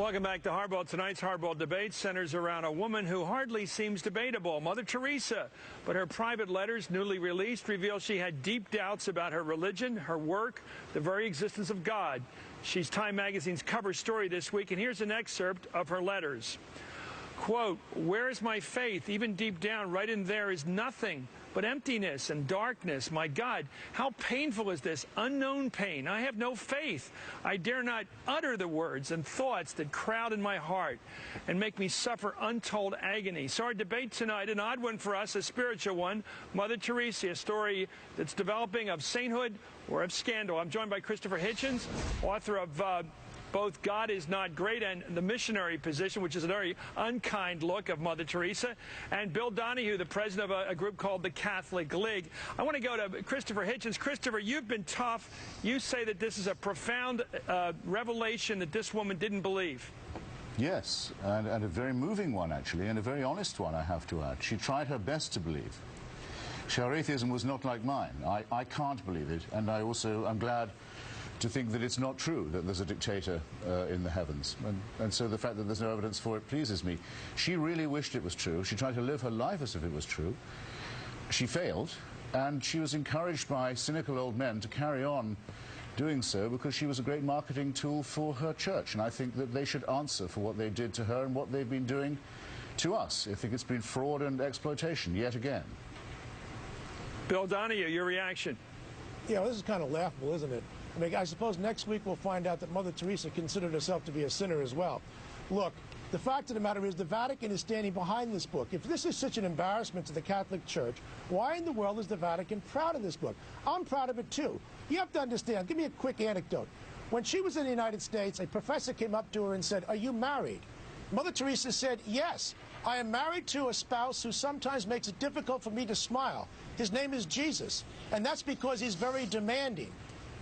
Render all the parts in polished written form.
Welcome back to HardBall. Tonight's HardBall debate centers around a woman who hardly seems debatable, Mother Teresa. But her private letters, newly released, reveal she had deep doubts about her religion, her work, the very existence of God. She's Time Magazine's cover story this week, and here's an excerpt of her letters. Quote, "Where is my faith? Even deep down, right in there is nothing but emptiness and darkness. My God, how painful is this unknown pain? I have no faith. I dare not utter the words and thoughts that crowd in my heart and make me suffer untold agony." So our debate tonight, an odd one for us, a spiritual one, Mother Teresa, a story that's developing of sainthood or of scandal. I'm joined by Christopher Hitchens, author of both God is Not Great and The Missionary Position, which is a very unkind look of Mother Teresa, and Bill Donahue, the president of a group called the Catholic League. I want to go to Christopher Hitchens. Christopher, you've been tough. You say that this is a profound revelation that this woman didn't believe. Yes, and a very moving one, actually, and a very honest one, I have to add. She tried her best to believe. Her atheism was not like mine. I can't believe it, and I also am glad to think that it's not true, that there's a dictator in the heavens. And so the fact that there's no evidence for it pleases me. She really wished it was true. She tried to live her life as if it was true. She failed, and she was encouraged by cynical old men to carry on doing so because she was a great marketing tool for her church. And I think that they should answer for what they did to her and what they've been doing to us. I think it's been fraud and exploitation, yet again. Bill Donahue, your reaction? Yeah, this is kind of laughable, isn't it? I mean, I suppose next week we'll find out that Mother Teresa considered herself to be a sinner as well. Look, the fact of the matter is the Vatican is standing behind this book. If this is such an embarrassment to the Catholic Church, why in the world is the Vatican proud of this book? I'm proud of it, too. You have to understand. Give me a quick anecdote. When she was in the United States, a professor came up to her and said, "Are you married?" Mother Teresa said, "Yes, I am married to a spouse who sometimes makes it difficult for me to smile. His name is Jesus, and that's because he's very demanding."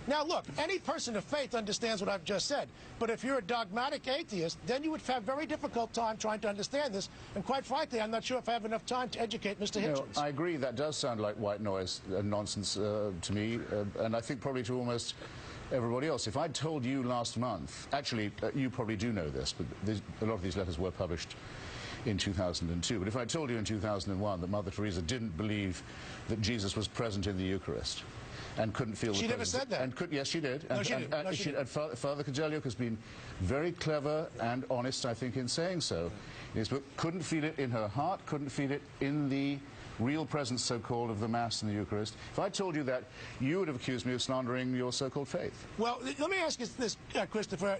Now, look, any person of faith understands what I've just said. But if you're a dogmatic atheist, then you would have a very difficult time trying to understand this. And quite frankly, I'm not sure if I have enough time to educate Mr. Hitchens. I agree. That does sound like white noise and nonsense to me, and I think probably to almost everybody else. If I'd told you last month, actually, you probably do know this, but a lot of these letters were published in 2002. But if I told you in 2001 that Mother Teresa didn't believe that Jesus was present in the Eucharist, and couldn't feel she never said that. And yes, she did. No, she didn't. No, she didn't. Father Kajeliuk has been very clever and honest, I think, in saying so. In his book, couldn't feel it in her heart, couldn't feel it in the real presence, so-called, of the Mass and the Eucharist. If I told you that, you would have accused me of slandering your so-called faith. Well, let me ask you this, Christopher.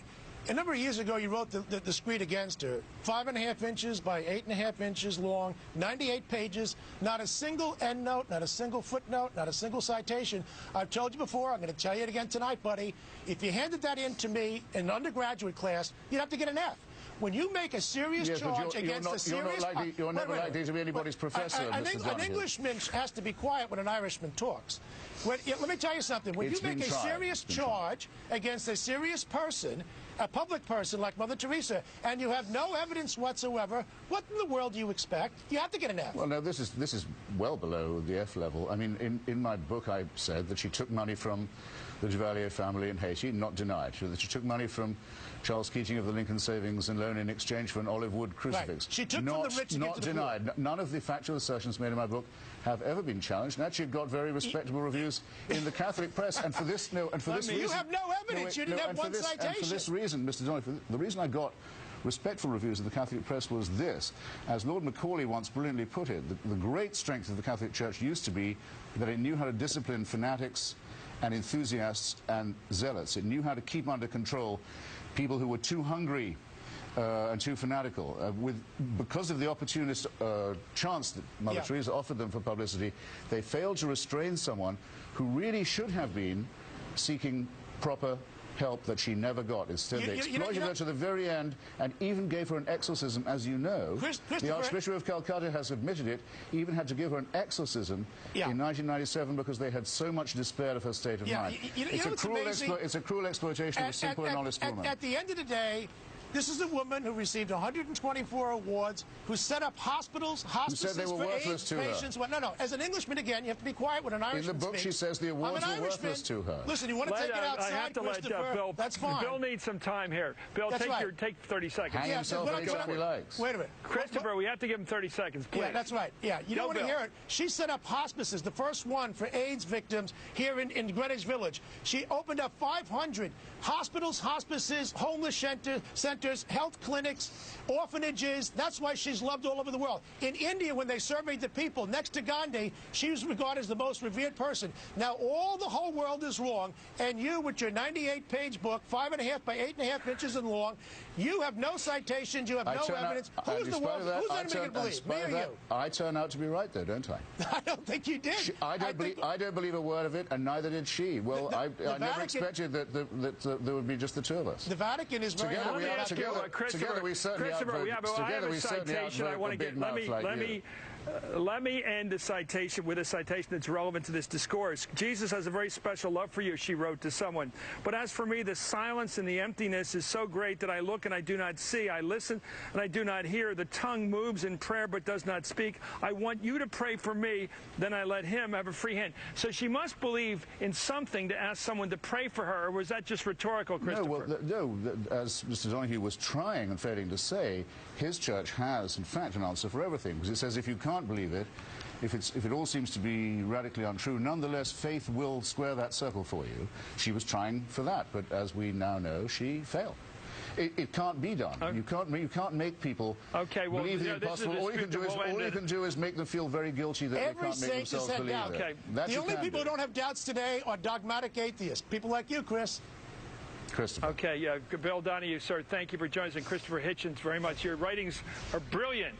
A number of years ago, you wrote the screed against her. 5.5 inches by 8.5 inches long, 98 pages, not a single endnote, not a single footnote, not a single citation. I've told you before, I'm going to tell you it again tonight, buddy. If you handed that in to me in an undergraduate class, you'd have to get an F. When you make a serious charge against a serious... You're never likely to be anybody's professor, Mr. Donahue. An Englishman has to be quiet when an Irishman talks. Let me tell you something. When you make a serious charge against a serious person, a public person like Mother Teresa, and you have no evidence whatsoever, what in the world do you expect? You have to get an F. Well, no, this is well below the F level. I mean, in my book, I said that she took money from the Duvalier family in Haiti, not denied. That she took money from Charles Keating of the Lincoln Savings and Loan in exchange for an olive wood crucifix. Right. She took from the rich to give to the denied. Poor. None of the factual assertions made in my book have ever been challenged, and actually got very respectable reviews in the Catholic press. And for this, reason, you have no evidence. You didn't have one citation. And for this reason, Mr. Donahue, the reason I got respectful reviews of the Catholic press was this. As Lord Macaulay once brilliantly put it, the great strength of the Catholic Church used to be that it knew how to discipline fanatics and enthusiasts and zealots. It knew how to keep under control people who were too hungry and too fanatical. Because of the opportunist chance that Mother Teresa offered them for publicity, they failed to restrain someone who really should have been seeking proper help that she never got. Instead, they exploited her to the very end and even gave her an exorcism, as you know. The Archbishop of Calcutta has admitted it, even had to give her an exorcism in 1997 because they had so much despair of her state of mind. It's a cruel exploitation of a simple and honest woman. At the end of the day, This is a woman who received 124 awards, who set up hospitals, hospices they were for worthless AIDS to her. patients. Well, no. As an Englishman, again, you have to be quiet when an Irishman In the book, speaks. she says the awards were worthless to her. Listen, you want to take it outside, I have to let Bill. That's fine. Bill needs some time here. Bill, take 30 seconds. Hang himself anytime he likes. Wait a minute. Christopher, we have to give him 30 seconds, please. Yeah, that's right. Yeah, you don't want to hear it. She set up hospices, the first one for AIDS victims here in Greenwich Village. She opened up 500 hospitals, hospices, homeless centers, health clinics, orphanages. That's why she's loved all over the world. In India, when they surveyed the people, next to Gandhi, she was regarded as the most revered person. Now, all the whole world is wrong, and you, with your 98-page book, 5.5 by 8.5 inches in long, you have no citations, you have no evidence. Who's the world? Who's anybody going to believe? Me or you? I turn out to be right, though, don't I? I don't think you did. I don't believe a word of it, and neither did she. Well, I never expected that there would be just the two of us. The Vatican is very together. Together we certainly citation. I want to get. Let me end the citation with a citation that's relevant to this discourse. Jesus has a very special love for you, she wrote to someone. But as for me, the silence and the emptiness is so great that I look and I do not see. I listen and I do not hear. The tongue moves in prayer but does not speak. I want you to pray for me, then I let him have a free hand. So she must believe in something to ask someone to pray for her, or was that just rhetorical, Christopher? No, as Mr. Donahue was trying and failing to say, his church has, in fact, an answer for everything. Because it says if you can't believe it, if it all seems to be radically untrue, nonetheless, faith will square that circle for you. She was trying for that, but as we now know, she failed. It can't be done. You can't make people believe the impossible. All you can do is make them feel very guilty that they can't make themselves believe it. The only people who don't have doubts today are dogmatic atheists. People like you, Chris. Christopher. Okay, Bill Donahue, sir, thank you for joining us. And Christopher Hitchens, very much. Your writings are brilliant.